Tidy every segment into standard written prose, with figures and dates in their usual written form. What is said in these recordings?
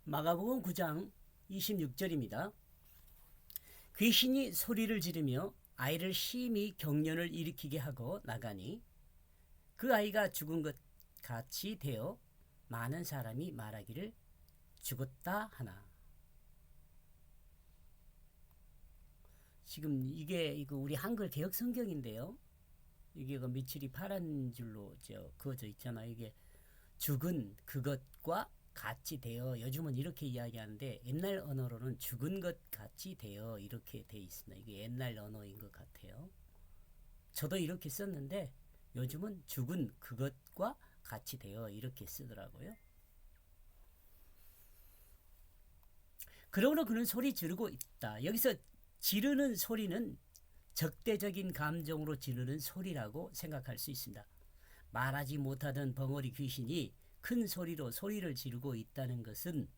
마가복음 9장 26절입니다. 귀신이 소리를 지르며 아이를 심히 경련을 일으키게 하고 나가니 그 아이가 죽은 것 같이 되어 많은 사람이 말하기를 죽었다 하나. 지금 이게 우리 한글 개역 성경인데요. 이게 그 밑줄이 파란 줄로 그어져 있잖아요. 이게 죽은 그것과 같이 되어, 요즘은 이렇게 이야기하는데 옛날 언어로는 죽은 것 같이 되어 이렇게 돼 있습니다. 이게 옛날 언어인 것 같아요. 저도 이렇게 썼는데 요즘은 죽은 그것과 같이 되어 이렇게 쓰더라고요. 그러므로 그는 소리 지르고 있다. 여기서 지르는 소리는 적대적인 감정으로 지르는 소리라고 생각할 수 있습니다. 말하지 못하던 벙어리 귀신이 큰 소리로 소리를 지르고 있다는 것은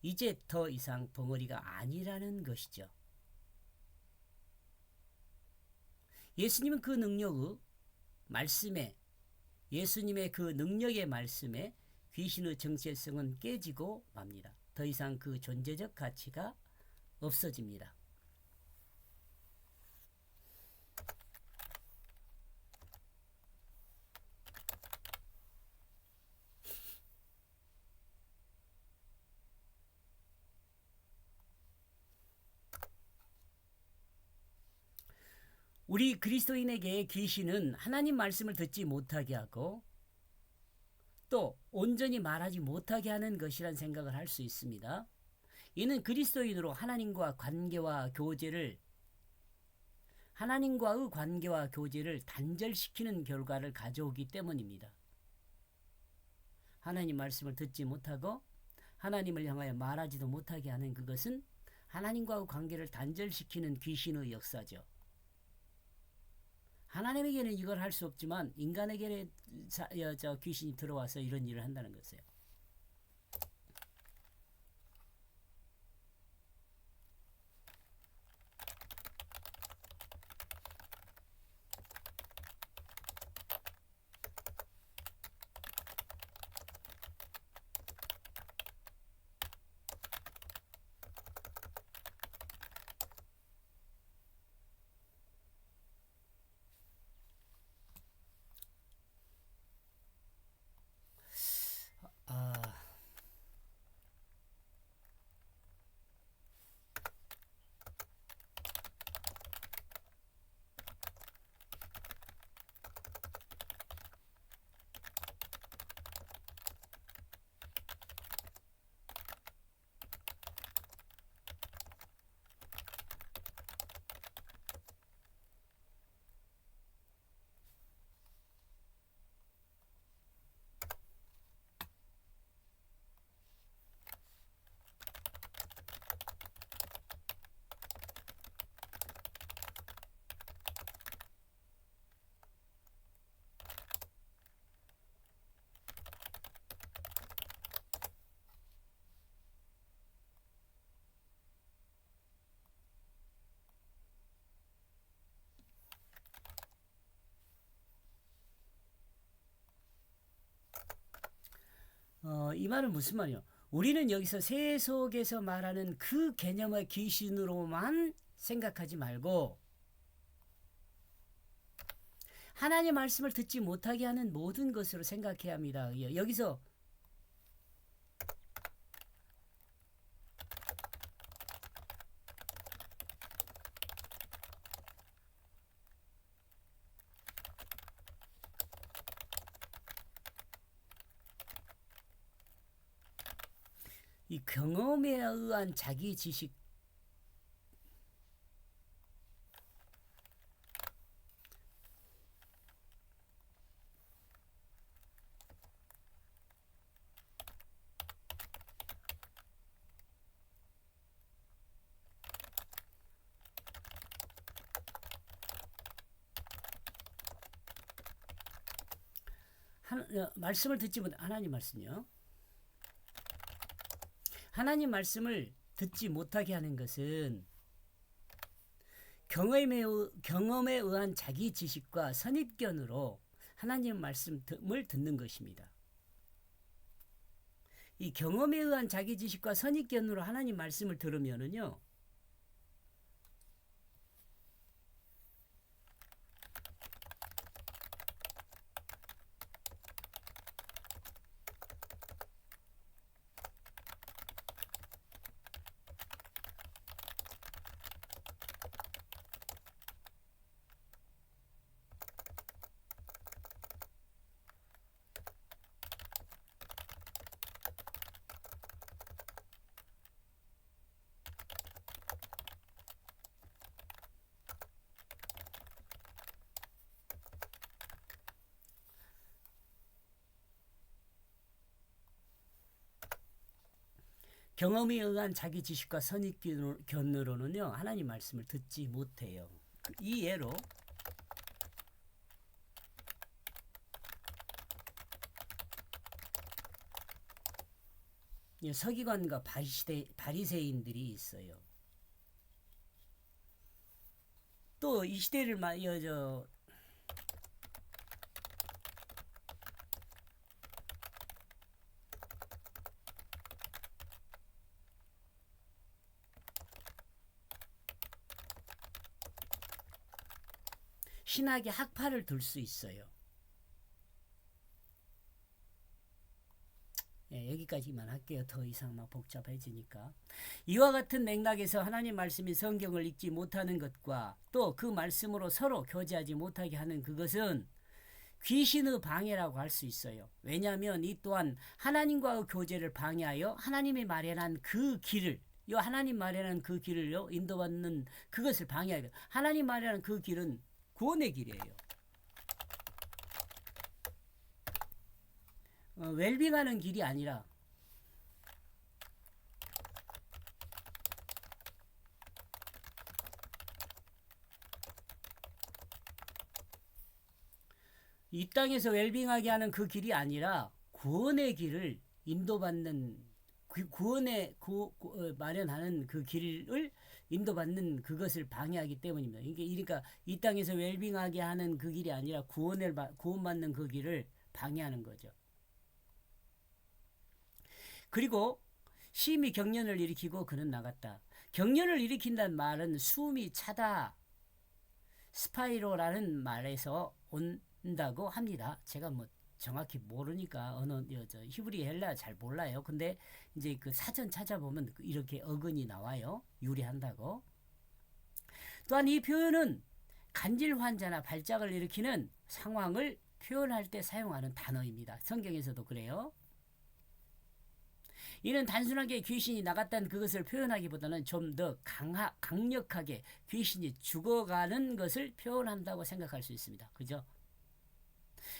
이제 더 이상 벙어리가 아니라는 것이죠. 예수님은 그 능력의 말씀에, 예수님의 그 능력의 말씀에 귀신의 정체성은 깨지고 맙니다. 더 이상 그 존재적 가치가 없어집니다. 우리 그리스도인에게 귀신은 하나님 말씀을 듣지 못하게 하고 또 온전히 말하지 못하게 하는 것이란 생각을 할 수 있습니다. 이는 그리스도인으로 하나님과의 관계와 교제를 단절시키는 결과를 가져오기 때문입니다. 하나님 말씀을 듣지 못하고 하나님을 향하여 말하지도 못하게 하는 그것은 하나님과의 관계를 단절시키는 귀신의 역사죠. 하나님에게는 이걸 할 수 없지만 인간에게는 귀신이 들어와서 이런 일을 한다는 것이에요. 이 말은 무슨 말이요? 우리는 여기서 새 속에서 말하는 그 개념의 귀신으로만 생각하지 말고 하나님의 말씀을 듣지 못하게 하는 모든 것으로 생각해야 합니다. 여기서 이 경험에 의한 자기 지식, 말씀을 듣지 못, 하나님 말씀요. 하나님 말씀을 듣지 못하게 하는 것은 경험에 의한 자기 지식과 선입견으로 하나님 말씀을 듣는 것입니다. 이 경험에 의한 자기 지식과 선입견으로 하나님 말씀을 들으면은요. 경험에 의한 자기 지식과 선입견으로는요 하나님 말씀을 듣지 못해요. 이 예로 서기관과 바리새인들이 있어요. 또 이 시대를 신학의 학파를 들 수 있어요. 여기까지만 할게요. 더 이상 막 복잡해지니까. 이와 같은 맥락에서 하나님 말씀인 성경을 읽지 못하는 것과 또 그 말씀으로 서로 교제하지 못하게 하는 그것은 귀신의 방해라고 할 수 있어요. 왜냐하면 이 또한 하나님과의 교제를 방해하여 하나님이 마련한 그 길을 하나님 마련한 그 길을요 인도받는 그것을 방해하여 하나님 마련한 그 길은 구원의 길이에요. 웰빙하는 길이 아니라 이 땅에서 웰빙하게 하는 그 길이 아니라 구원의 길을 인도받는 마련하는 그 길을 인도받는 그것을 방해하기 때문입니다. 그러니까 이 땅에서 웰빙하게 하는 그 길이 아니라 구원받는 그 길을 방해하는 거죠. 그리고 심히 경련을 일으키고 그는 나갔다. 경련을 일으킨다는 말은 숨이 차다. 스파이로라는 말에서 온다고 합니다. 제가 뭐 정확히 모르니까 언어 히브리 헬라 잘 몰라요. 근데 이제 그 사전 찾아보면 이렇게 어근이 나와요. 유래한다고. 또한 이 표현은 간질 환자나 발작을 일으키는 상황을 표현할 때 사용하는 단어입니다. 성경에서도 그래요. 이는 단순하게 귀신이 나갔다는 그것을 표현하기보다는 좀 더 강력하게 귀신이 죽어가는 것을 표현한다고 생각할 수 있습니다. 그죠?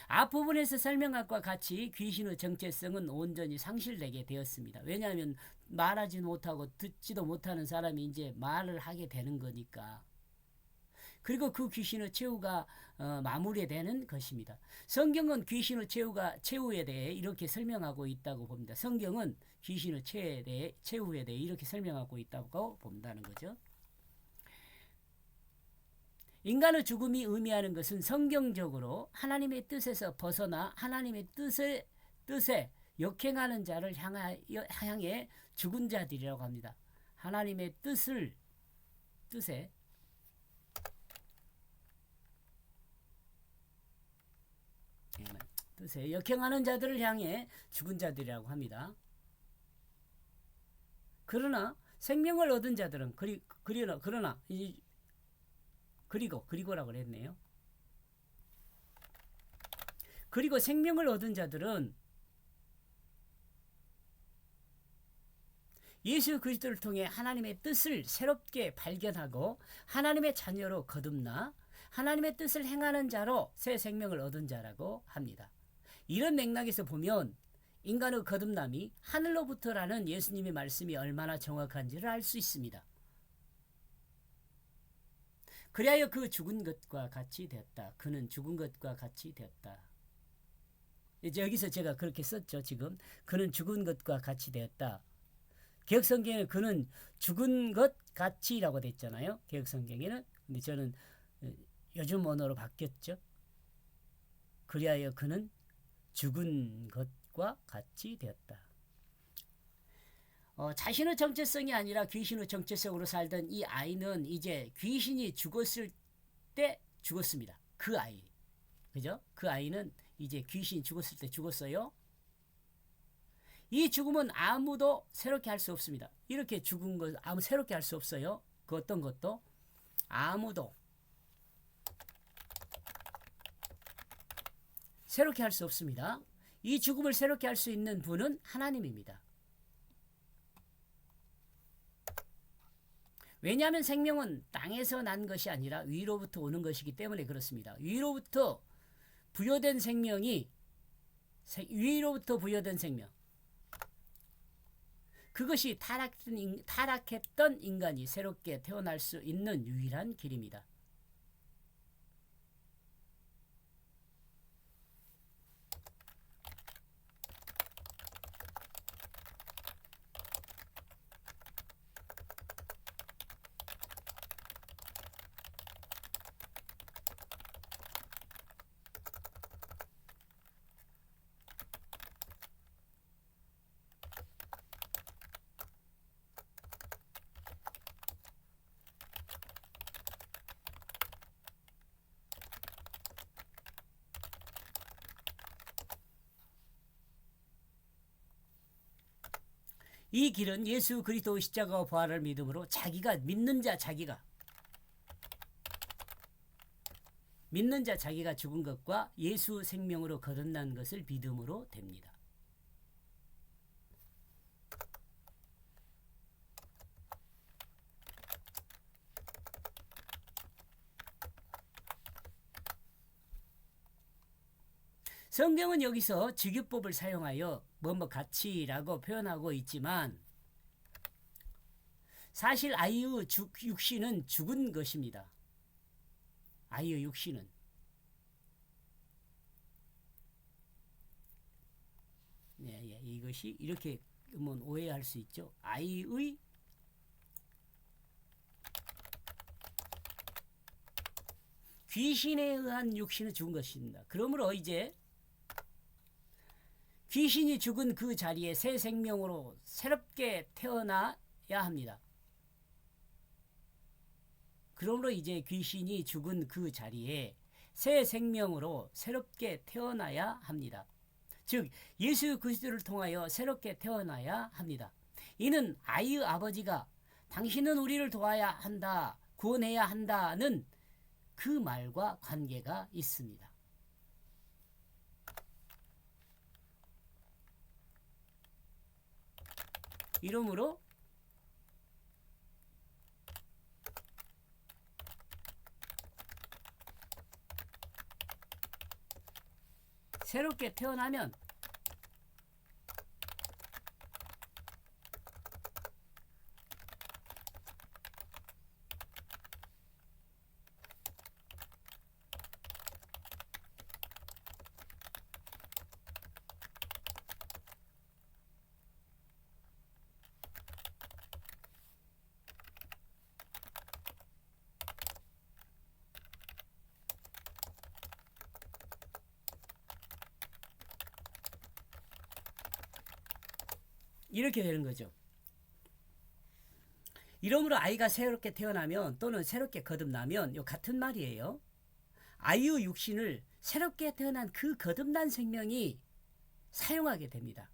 앞부분에서 설명한 것과 같이 귀신의 정체성은 온전히 상실되게 되었습니다. 왜냐하면 말하지 못하고 듣지도 못하는 사람이 이제 말을 하게 되는 거니까. 그리고 그 귀신의 최후가 마무리되는 것입니다. 성경은 귀신의 최후에 대해 이렇게 설명하고 있다고 봅니다. 성경은 귀신의 최후에 대해 이렇게 설명하고 있다고 본다는 거죠. 인간의 죽음이 의미하는 것은 성경적으로 하나님의 뜻에서 벗어나 하나님의 뜻에 역행하는 자를 향해 죽은 자들이라고 합니다. 하나님의 뜻에 역행하는 자들을 향해 죽은 자들이라고 합니다. 그러나 생명을 얻은 자들은 그리고라고 그랬네요. 그리고 생명을 얻은 자들은 예수 그리스도를 통해 하나님의 뜻을 새롭게 발견하고 하나님의 자녀로 거듭나 하나님의 뜻을 행하는 자로 새 생명을 얻은 자라고 합니다. 이런 맥락에서 보면 인간의 거듭남이 하늘로부터라는 예수님의 말씀이 얼마나 정확한지를 알 수 있습니다. 그리하여 그 죽은 것과 같이 되었다. 그는 죽은 것과 같이 되었다. 이제 여기서 제가 그렇게 썼죠. 지금 그는 죽은 것과 같이 되었다. 개혁성경에는 그는 죽은 것 같이라고 됐잖아요. 개혁성경에는. 근데 저는 요즘 언어로 바뀌었죠. 그리하여 그는 죽은 것과 같이 되었다. 자신의 정체성이 아니라 귀신의 정체성으로 살던 이 아이는 이제 귀신이 죽었을 때 죽었습니다. 그 아이. 그죠? 그 아이는 이제 귀신이 죽었을 때 죽었어요. 이 죽음은 아무도 새롭게 할 수 없습니다. 이렇게 죽은 것 아무 새롭게 할 수 없어요. 그 어떤 것도 아무도 새롭게 할 수 없습니다. 이 죽음을 새롭게 할 수 있는 분은 하나님입니다. 왜냐하면 생명은 땅에서 난 것이 아니라 위로부터 오는 것이기 때문에 그렇습니다. 위로부터 부여된 생명이 위로부터 부여된 생명, 그것이 타락했던 인간이 새롭게 태어날 수 있는 유일한 길입니다. 이 길은 예수 그리스도의 십자가와 부활을 믿음으로 자기가 믿는 자 자기가 죽은 것과 예수 생명으로 거듭난 것을 믿음으로 됩니다. 성경은 여기서 직유법을 사용하여 같이라고 표현하고 있지만 사실 아이의 육신은 죽은 것입니다. 아이의 육신은. 예, 이것이 이렇게 오해할 수 있죠. 아이의 귀신에 의한 육신은 죽은 것입니다. 그러므로 이제 귀신이 죽은 그 자리에 새 생명으로 새롭게 태어나야 합니다. 그러므로 이제 귀신이 죽은 그 자리에 새 생명으로 새롭게 태어나야 합니다. 즉 예수 그리스도를 통하여 새롭게 태어나야 합니다. 이는 아이의 아버지가 당신은 우리를 도와야 한다, 구원해야 한다는 그 말과 관계가 있습니다. 이러므로 새롭게 태어나면 이렇게 되는 거죠. 이러므로 아이가 새롭게 태어나면 또는 새롭게 거듭나면 요 같은 말이에요. 아이의 육신을 새롭게 태어난 그 거듭난 생명이 사용하게 됩니다.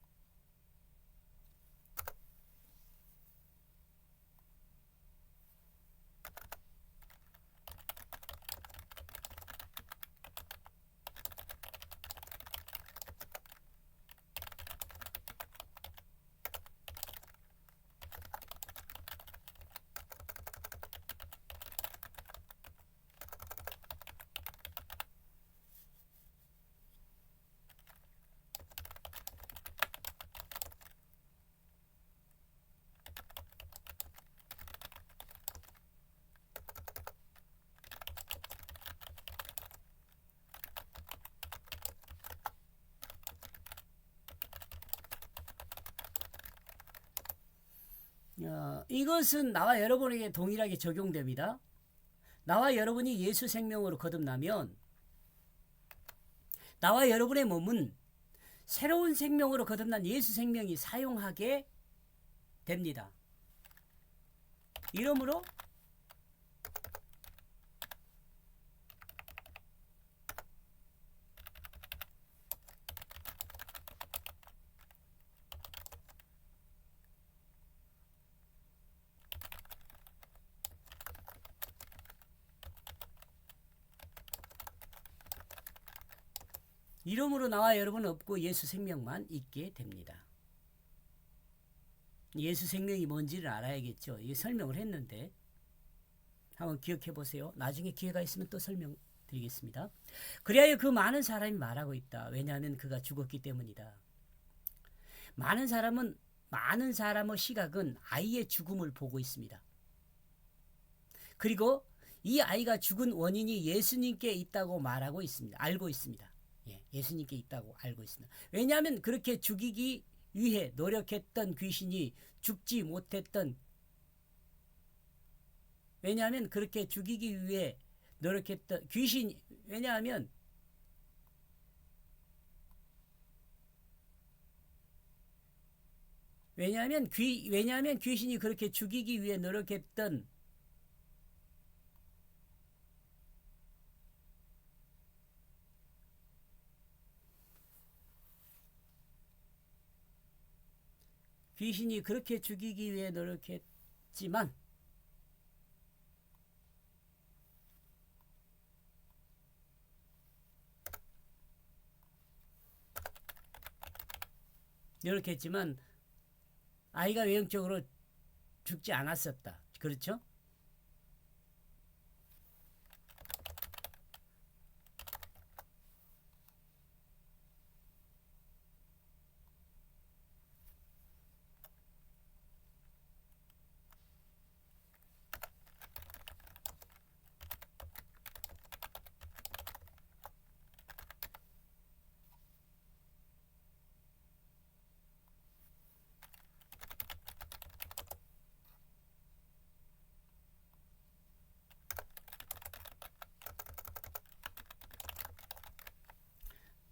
이것은 나와 여러분에게 동일하게 적용됩니다. 나와 여러분이 예수 생명으로 거듭나면 나와 여러분의 몸은 새로운 생명으로 거듭난 예수 생명이 사용하게 됩니다. 이러므로 이름으로 나와 여러분 없고 예수 생명만 있게 됩니다. 예수 생명이 뭔지를 알아야겠죠. 이 설명을 했는데 한번 기억해 보세요. 나중에 기회가 있으면 또 설명드리겠습니다. 그리하여 그 많은 사람이 말하고 있다. 왜냐하면 그가 죽었기 때문이다. 많은 사람의 시각은 아이의 죽음을 보고 있습니다. 그리고 이 아이가 죽은 원인이 예수님께 있다고 말하고 있습니다. 알고 있습니다. 예수님께 있다고 알고 있습니다. 왜냐하면 그렇게 죽이기 위해 노력했던 귀신이 죽지 못했던, 왜냐하면 그렇게 죽이기 위해 노력했던 귀신, 왜냐하면 귀신이 그렇게 죽이기 위해 노력했던 귀신이 그렇게 죽이기 위해 노력했지만 아이가 외형적으로 죽지 않았었다. 그렇죠?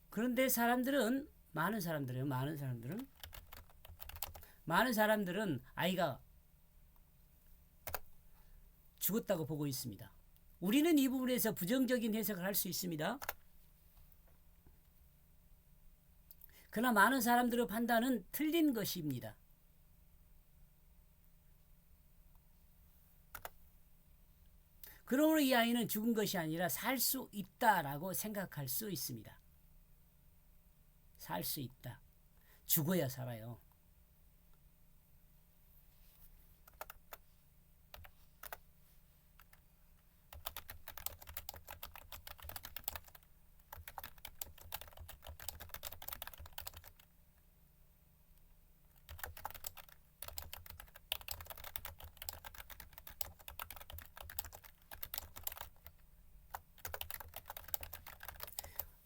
그런데 많은 사람들은 아이가 죽었다고 보고 있습니다. 우리는 이 부분에서 부정적인 해석을 할 수 있습니다. 그러나 많은 사람들의 판단은 틀린 것입니다. 그러므로 이 아이는 죽은 것이 아니라 살 수 있다라고 생각할 수 있습니다. 살 수 있다. 죽어야 살아요.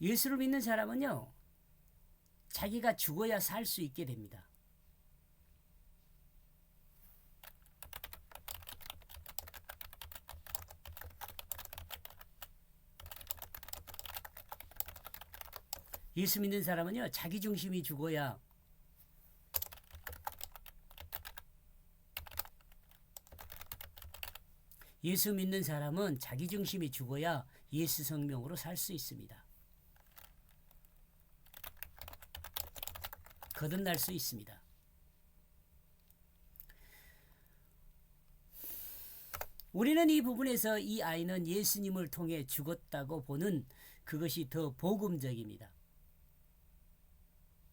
예수를 믿는 사람은요, 자기가 죽어야 살 수 있게 됩니다. 예수 믿는 사람은요, 자기 중심이 죽어야 예수 믿는 사람은 자기 중심이 죽어야 예수 성령으로 살 수 있습니다. 거듭날 수 있습니다. 우리는 이 부분에서 이 아이는 예수님을 통해 죽었다고 보는 그것이 더 복음적입니다.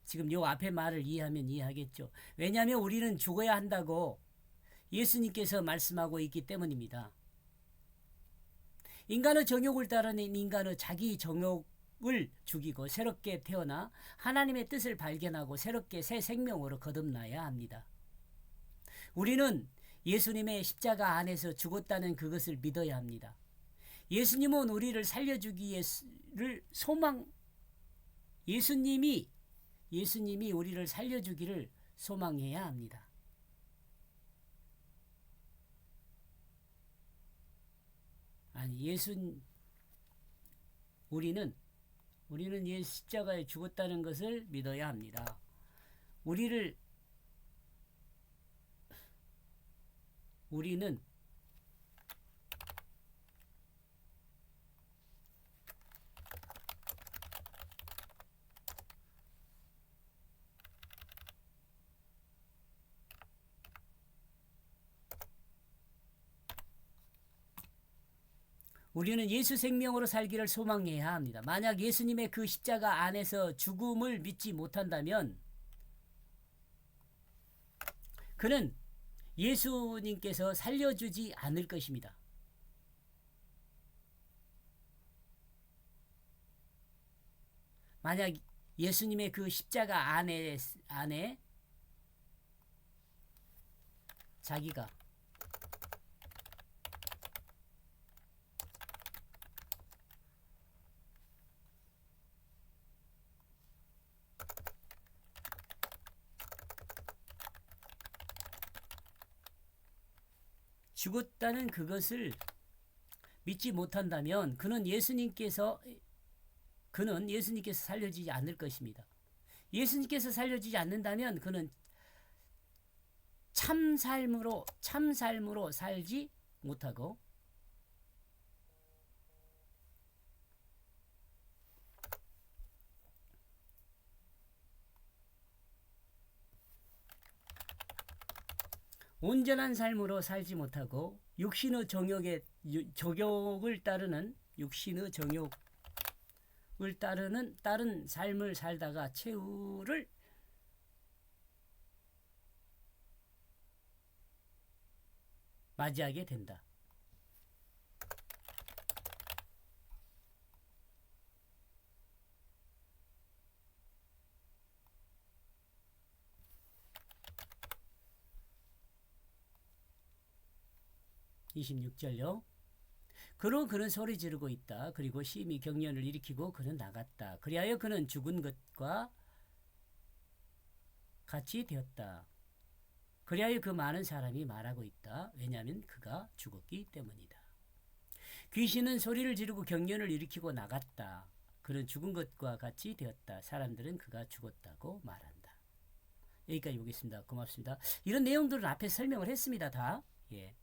지금 요 앞에 말을 이해하면 이해하겠죠. 왜냐하면 우리는 죽어야 한다고 예수님께서 말씀하고 있기 때문입니다. 인간의 정욕을 따르는 인간의 자기 정욕을 죽이고 새롭게 태어나 하나님의 뜻을 발견하고 새롭게 새 생명으로 거듭나야 합니다. 우리는 예수님의 십자가 안에서 죽었다는 그것을 믿어야 합니다. 예수님은 우리를 살려주기를 예수님이 우리를 살려주기를 소망해야 합니다. 아니, 우리는 십자가에 죽었다는 것을 믿어야 합니다. 우리를 우리는 예수 생명으로 살기를 소망해야 합니다. 만약 예수님의 그 십자가 안에서 죽음을 믿지 못한다면 그는 예수님께서 살려주지 않을 것입니다. 만약 예수님의 그 십자가 안에 자기가 죽었다는 그것을 믿지 못한다면 그는 예수님께서 살려주지 않을 것입니다. 예수님께서 살려주지 않는다면 그는 참삶으로 살지 못하고 온전한 삶으로 살지 못하고 육신의 정욕을 따르는 다른 삶을 살다가 최후를 맞이하게 된다. (26절요) 그로 그는 소리 지르고 있다. 그리고 심히 경련을 일으키고 그는 나갔다. 그리하여 그는 죽은 것과 같이 되었다. 그리하여 그 많은 사람이 말하고 있다. 왜냐하면 그가 죽었기 때문이다. 귀신은 소리를 지르고 경련을 일으키고 나갔다. 그는 죽은 것과 같이 되었다. 사람들은 그가 죽었다고 말한다. 여기까지 보겠습니다. 고맙습니다. 이런 내용들은 앞에 설명을 했습니다. 다. 예.